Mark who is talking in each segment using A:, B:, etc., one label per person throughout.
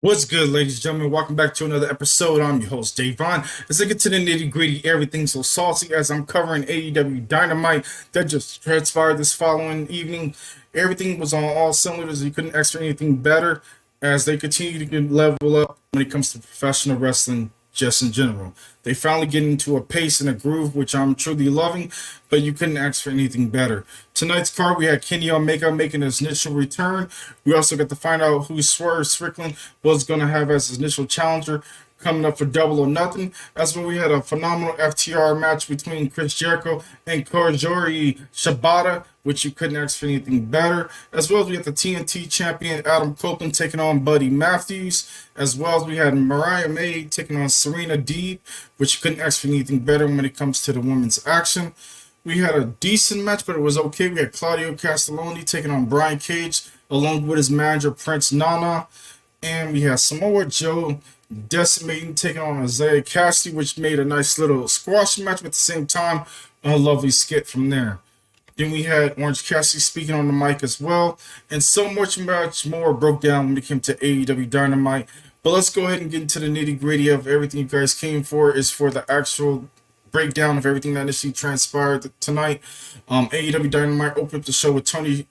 A: What's good, ladies and gentlemen? Welcome back to another episode. I'm your host, DaVon. As I get to the nitty gritty, everything so saucy as I'm covering AEW Dynamite that just transpired this following evening. Everything was on all cylinders. You couldn't ask for anything better as they continue to level up when it comes to professional wrestling just in general. They finally get into a pace and a groove, which I'm truly loving, but you couldn't ask for anything better. Tonight's card, we had Kenny Omega making his initial return. We also got to find out who Swerve Strickland was going to have as his initial challenger coming up for Double or Nothing. That's when we had a phenomenal FTR match between Chris Jericho and Katsuyori Shibata, which you couldn't ask for anything better. As well as we had the TNT champion Adam Copeland taking on Buddy Matthews. As well as we had Mariah taking on Serena Deeb, which you couldn't ask for anything better when it comes to the women's action. We had a decent match, but it was okay. We had Claudio Castagnoli taking on Brian Cage, along with his manager Prince Nana. And we had Samoa Joe decimating, taking on Isiah Cassidy, which made a nice little squash match, but at the same time, a lovely skit from there. Then we had Orange Cassidy speaking on the mic as well, and so much more broke down when it came to AEW Dynamite. But let's go ahead and get into the nitty gritty of everything you guys came for. Is for the actual breakdown of everything that initially transpired tonight. AEW Dynamite opened up the show with Tony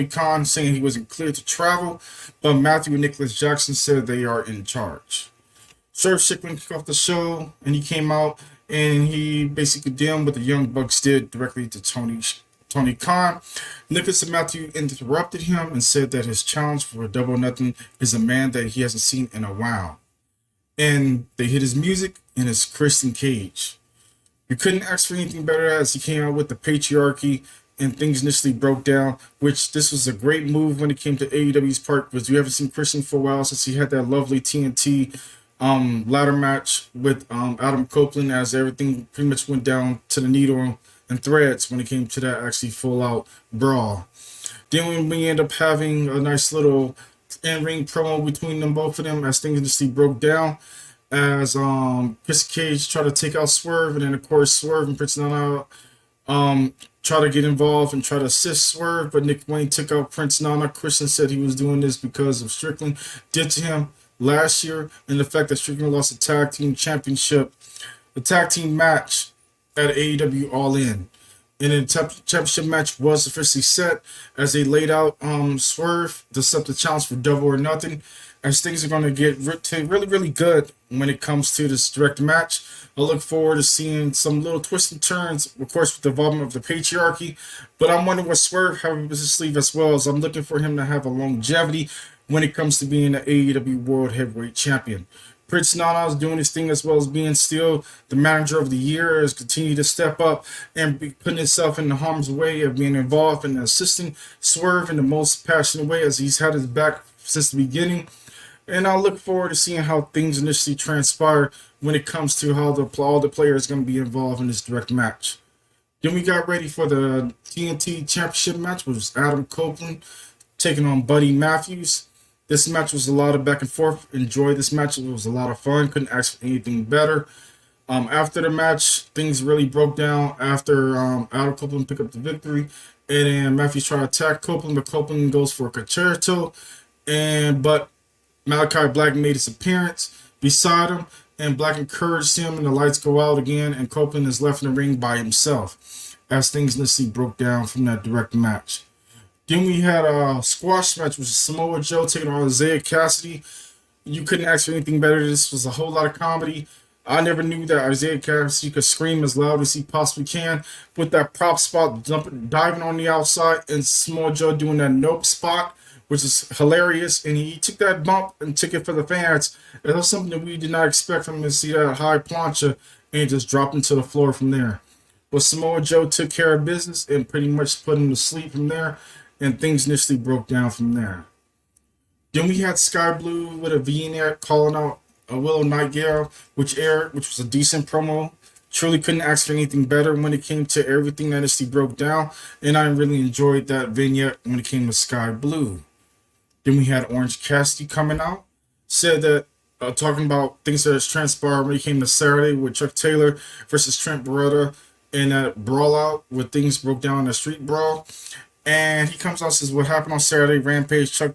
A: Khan saying he wasn't cleared to travel, but Matthew and Nicholas Jackson said they are in charge. Swerve Strickland kicked off the show, and he came out and he basically condemned what the Young Bucks did directly to Tony Khan. Nicholas and Matthew interrupted him and said that his challenge for Double or Nothing is a man that he hasn't seen in a while. And they hit his music and his Christian Cage. You couldn't ask for anything better as he came out with the patriarchy and things initially broke down, which this was a great move when it came to AEW's part because we haven't seen Christian for a while since he had that lovely TNT ladder match with Adam Copeland as everything pretty much went down to the needle and threads when it came to that actually full out brawl. Then we end up having a nice little in-ring promo between them, both of them, as things initially broke down. As Chris Cage tried to take out Swerve, and then of course Swerve and Prince Nana try to get involved and try to assist Swerve, but Nick Wayne took out Prince Nana. Christian said he was doing this because of Strickland did to him last year, and the fact that Strickland lost the tag team championship, the tag team match at AEW All In. And the championship match was officially set as they laid out Swerve to set the challenge for Double or Nothing. As things are going to get really, really good when it comes to this direct match. I look forward to seeing some little twists and turns, of course, with the involvement of the patriarchy. But I'm wondering what Swerve has up his sleeve as well, as I'm looking for him to have a longevity when it comes to being the AEW World Heavyweight Champion. Prince Nana is doing his thing as well as being still the manager of the year, has continued to step up and be putting himself in the harm's way of being involved and assisting Swerve in the most passionate way as he's had his back since the beginning. And I look forward to seeing how things initially transpire when it comes to how all the players are going to be involved in this direct match. Then we got ready for the TNT Championship match, which was Adam Copeland taking on Buddy Matthews. This match was a lot of back and forth. Enjoyed this match. It was a lot of fun. Couldn't ask for anything better. After the match, things really broke down after Adam Copeland picked up the victory. And then Matthews tried to attack Copeland, but Copeland goes for a concerto. But Malachi Black made his appearance beside him, and Black encouraged him, and the lights go out again, and Copeland is left in the ring by himself as things initially broke down from that direct match. Then we had a squash match, which was Samoa Joe taking on Isiah Cassidy. You couldn't ask for anything better. This was a whole lot of comedy. I never knew that Isiah Cassidy could scream as loud as he possibly can with that prop spot, diving on the outside, and Samoa Joe doing that nope spot, which is hilarious. And he took that bump and took it for the fans. It was something that we did not expect from him to see that high plancha and just drop him to the floor from there. But Samoa Joe took care of business and pretty much put him to sleep from there. And things initially broke down from there. Then we had Sky Blue with a vignette calling out a Willow Nightingale, which was a decent promo. Truly couldn't ask for anything better when it came to everything that initially broke down. And I really enjoyed that vignette when it came to Sky Blue. Then we had Orange Cassidy coming out. Said that, talking about things that has transpired when it came to Saturday with Chuck Taylor versus Trent Beretta in that brawl out where things broke down in the street brawl. And he comes out and says what happened on Saturday, Rampage, Chuck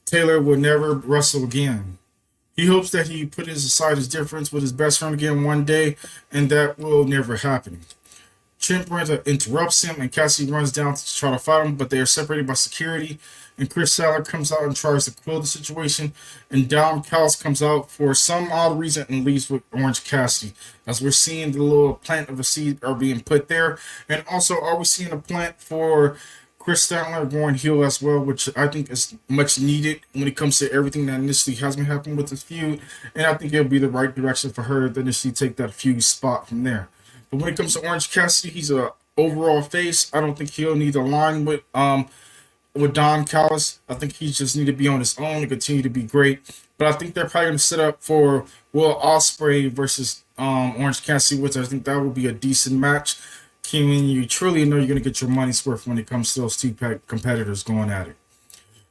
A: Taylor will never wrestle again. He hopes that he put aside his difference with his best friend again one day, and that will never happen. Trent Brenda interrupts him, and Cassidy runs down to try to fight him, but they are separated by security. And Chris Saller comes out and tries to quell the situation. And Dom Callis comes out for some odd reason and leaves with Orange Cassidy. As we're seeing the little plant of a seed are being put there. And also, are we seeing a plant for Chris Statler going heel as well, which I think is much needed when it comes to everything that initially has been happening with this feud. And I think it'll be the right direction for her to initially take that feud spot from there. But when it comes to Orange Cassidy, he's a overall face. I don't think he'll need to align with Don Callis. I think he just need to be on his own and continue to be great. But I think they're probably going to set up for Will Ospreay versus Orange Cassidy, which I think that would be a decent match. When you truly know you're going to get your money's worth when it comes to those two competitors going at it.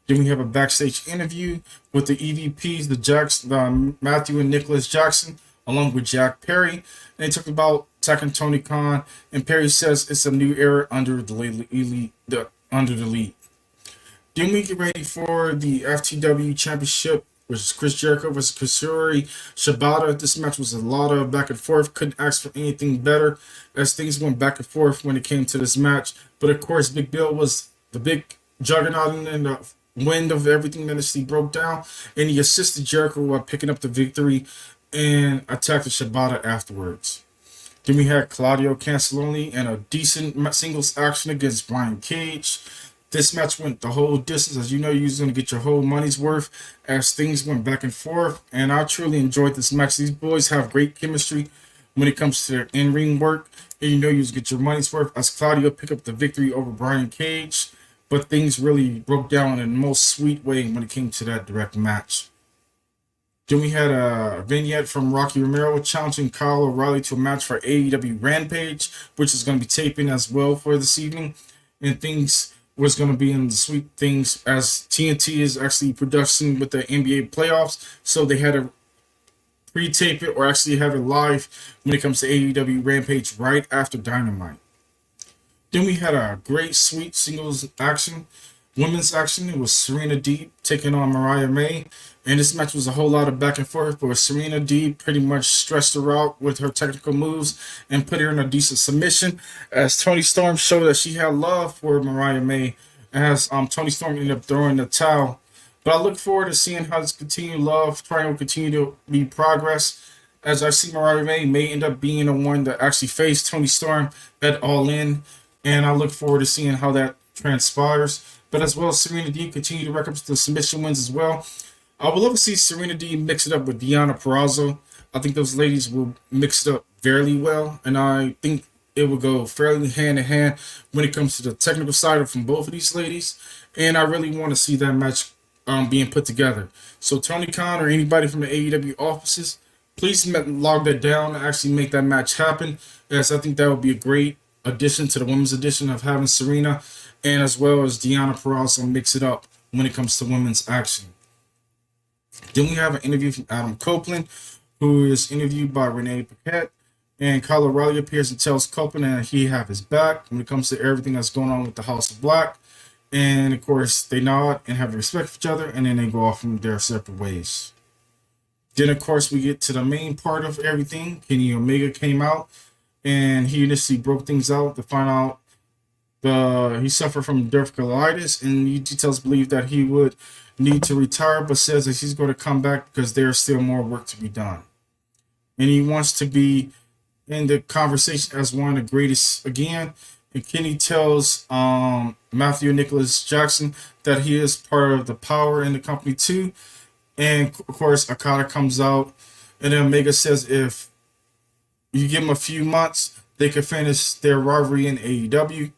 A: Then we have a backstage interview with the EVPs, the Matthew and Nicholas Jackson, along with Jack Perry. And they talked about attacking Tony Khan, and Perry says it's a new era under the elite. Then we get ready for the FTW Championship, which is Chris Jericho versus Katsuyori Shibata. This match was a lot of back and forth. Couldn't ask for anything better as things went back and forth when it came to this match. But of course, Big Bill was the big juggernaut in the wind of everything that he broke down, and he assisted Jericho while picking up the victory and attacked the Shibata afterwards. Then we had Claudio Castagnoli and a decent singles action against Brian Cage. This match went the whole distance. As you know, you're going to get your whole money's worth as things went back and forth. And I truly enjoyed this match. These boys have great chemistry when it comes to their in-ring work. And you know you're going to get your money's worth as Claudio picked up the victory over Brian Cage. But things really broke down in the most sweet way when it came to that direct match. Then we had a vignette from Rocky Romero challenging Kyle O'Reilly to a match for AEW Rampage, which is going to be taping as well for this evening. And things was going to be in the sweet things as TNT is actually production with the NBA playoffs. So they had to pre-tape it or actually have it live when it comes to AEW Rampage right after Dynamite. Then we had a great sweet singles action. Women's action, it was Serena Deeb taking on Mariah May. And this match was a whole lot of back and forth, but Serena Deeb pretty much stretched her out with her technical moves and put her in a decent submission. As Toni Storm showed that she had love for Mariah May, as Toni Storm ended up throwing the towel. But I look forward to seeing how this continued love triangle continue to be progress. As I see Mariah May end up being the one that actually faced Toni Storm at All In. And I look forward to seeing how that transpires. But as well as Serena Deeb continue to rack up the submission wins as well. I would love to see Serena Deeb mix it up with Deonna Purrazzo. I think those ladies will mix it up fairly well. And I think it will go fairly hand in hand when it comes to the technical side from both of these ladies. And I really want to see that match being put together. So Tony Khan or anybody from the AEW offices, please log that down and actually make that match happen. As I think that would be a great addition to the women's edition of having Serena and as well as Deonna Purrazzo mix it up when it comes to women's action. Then we have an interview from Adam Copeland, who is interviewed by Renee Paquette. And Kyle O'Reilly appears and tells Copeland that he have his back when it comes to everything that's going on with the House of Black. And of course, they nod and have respect for each other, and then they go off in their separate ways. Then, of course, we get to the main part of everything. Kenny Omega came out, and he initially broke things out to find out he suffered from diverticulitis, and he details believe that he would need to retire, but says that he's going to come back because there's still more work to be done. And he wants to be in the conversation as one of the greatest again. And Kenny tells Matthew Nicholas Jackson that he is part of the power in the company too. And of course, Okada comes out, and then Omega says if you give them a few months, they could finish their rivalry in AEW.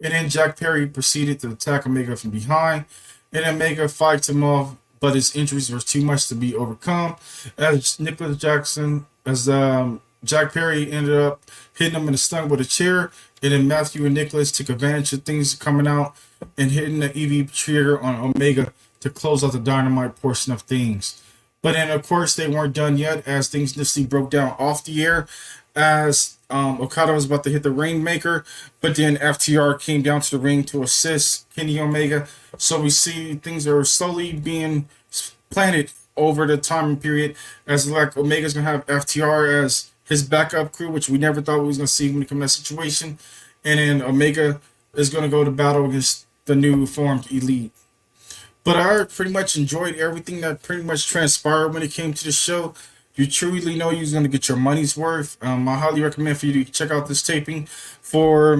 A: And then Jack Perry proceeded to attack Omega from behind. And Omega fights him off, but his injuries were too much to be overcome. As Nicholas Jackson, Jack Perry ended up hitting him in the stomach with a chair. And then Matthew and Nicholas took advantage of things coming out and hitting the EV trigger on Omega to close out the Dynamite portion of things. But then, of course, they weren't done yet as things initially broke down off the air as Okada was about to hit the Rainmaker, but then FTR came down to the ring to assist Kenny Omega. So we see things are slowly being planted over the time period, as like Omega's gonna have FTR as his backup crew, which we never thought we was gonna see when it comes to that situation, and then Omega is gonna go to battle against the new formed Elite. But I pretty much enjoyed everything that pretty much transpired when it came to the show. You truly know you're going to get your money's worth. I highly recommend for you to check out this taping for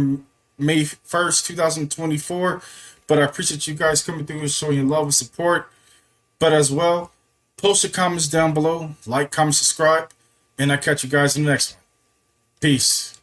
A: May 1st, 2024. But I appreciate you guys coming through and showing your love and support. But as well, post your comments down below, like, comment, subscribe, and I'll catch you guys in the next one. Peace.